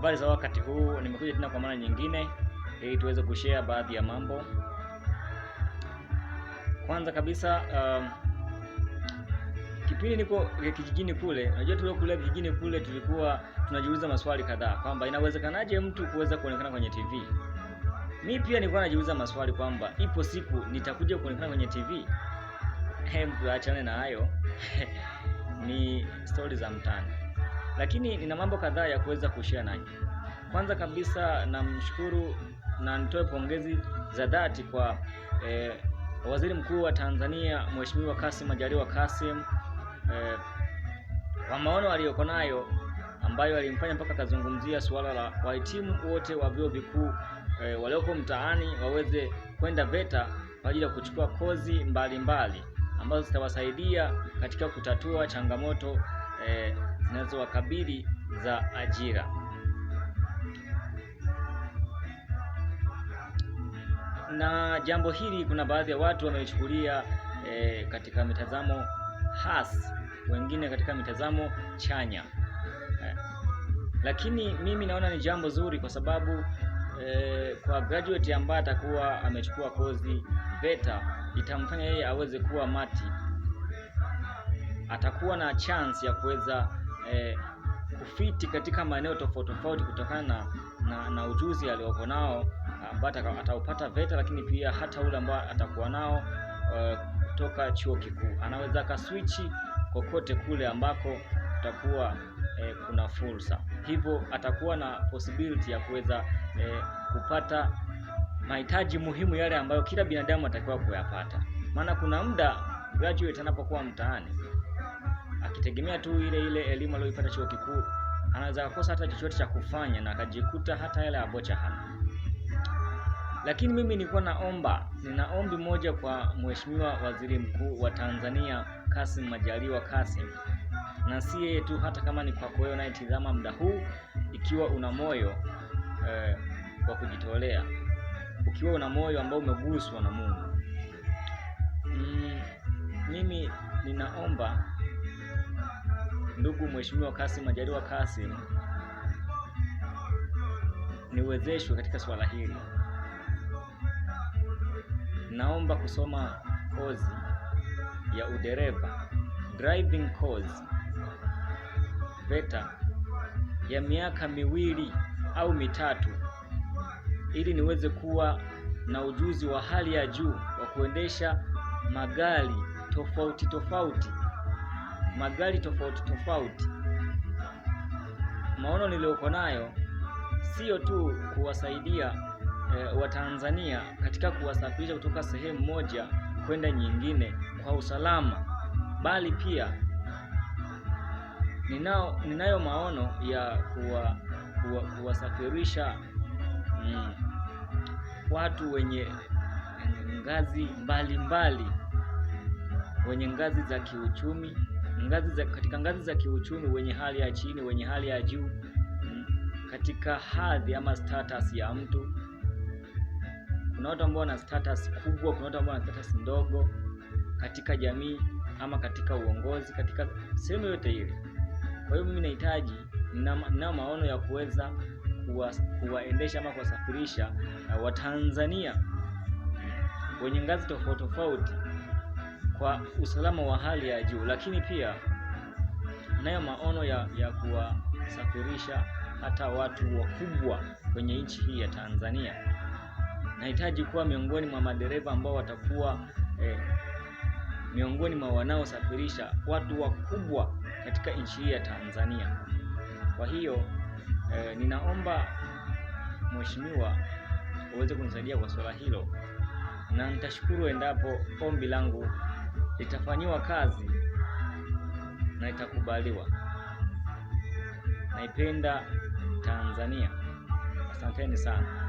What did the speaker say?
Habari za wakati huu, nimekuja tena kwa mara nyingine ili tuweze kushare baadhi ya mambo. Kwanza kabisa, kipindi niko kijijini kule, unajua tulio kule kijijini kule tulikuwa tunajiuliza maswali kadhaa kwamba inawezekanaje mtu kuweza kuonekana kwenye TV. Mimi pia nilikuwa najiuliza maswali kwamba ipo siku nitakuja kuonekana kwenye TV. Hebu achane na hayo. Ni stories za mtaani. Lakini nina mambo kadhaa ya kuweza kushare nanyi. Kwanza kabisa namshukuru na nitoe pongezi za dhati kwa Waziri Mkuu wa Tanzania Mheshimiwa Kassim Majaliwa Kassim kwa maono aliyoko nayo ambayo alimfanya mpaka kazungumzia suala la wahitimu wote wa vyuo vikuu walioko mtaani waweze kwenda VETA kwa ajili ya kuchukua kozi mbalimbali ambazo zitawasaidia katika kutatua changamoto zinazowakabili za ajira. Na jambo hili kuna baadhi ya watu wameichukulia katika mitazamo hasi, wengine katika mitazamo chanya. Lakini mimi naona ni jambo zuri kwa sababu kwa graduate ambaye atakuwa amechukua kozi VETA itamfanya yeye aweze kuwa mati. Atakuwa na chance ya kuweza kufiti katika maeneo tofauti tofauti kutokana na ujuzi aliokuwa nao ambao ataupata VETA, lakini pia hata ule ambao atakuwa nao kutoka chuo kikuu. Anaweza kaswichi kokote kule ambako kutakuwa kuna fursa. Hivyo atakuwa na possibility ya kuweza kupata mahitaji muhimu yale ambayo kila binadamu atakiwa kuyapata. Maana kuna muda graduate anapokuwa mtaani akitegemea tu ile elimu aliyoipata chuo kikuu, anaweza kukosa hata chochote cha kufanya na akajikuta hata yale abocha hana. Lakini mimi nilikuwa nina ombi moja kwa Mheshimiwa Waziri Mkuu wa Tanzania Kassim Majaliwa Kassim, na si yeye tu, hata kama ni kwako wewe unayetazama muda huu, ikiwa una moyo wa kujitolea, ukiwa una moyo ambao umeguswa na Mungu, mimi ninaomba ndugu Mheshimiwa Kassim Majaliwa Kassim niwezeshwe katika swala hili. Naomba kusoma kozi ya udereva, driving course VETA ya miaka 2 au 3 ili niweze kuwa na ujuzi wa hali ya juu wa kuendesha magari tofauti tofauti. Maono niliyokuwa nayo sio tu kuwasaidia Watanzania katika kuwasafirisha kutoka sehemu moja kwenda nyingine kwa usalama, bali pia ninayo maono ya kuwasafirisha watu wenye ngazi mbalimbali, wenye ngazi za kiuchumi, katika ngazi za kiuchumi, wenye hali ya chini, wenye hali ya juu, katika hadhi ama status ya mtu. Kuna watu ambao wana status kubwa, kuna watu ambao wana status ndogo katika jamii ama katika uongozi, katika sehemu yote ile. Kwa hiyo mimi nina maono ya kuweza kuwaendesha ama kuwasafirisha Watanzania wenye ngazi tofauti tofauti kwa usalama wa hali ya juu, lakini pia nayo maono ya kuwasafirisha hata watu wakubwa kwenye nchi hii ya Tanzania. Nahitaji kuwa miongoni mwa madereva ambao watakuwa miongoni mwa wanaosafirisha watu wakubwa katika nchi hii ya Tanzania. Kwa hiyo ninaomba Mheshimiwa uweze kunisaidia kwa swala hilo, na nitashukuru endapo ombi langu litafanyiwa kazi na itakubaliwa. Naipenda Tanzania. Asanteni sana.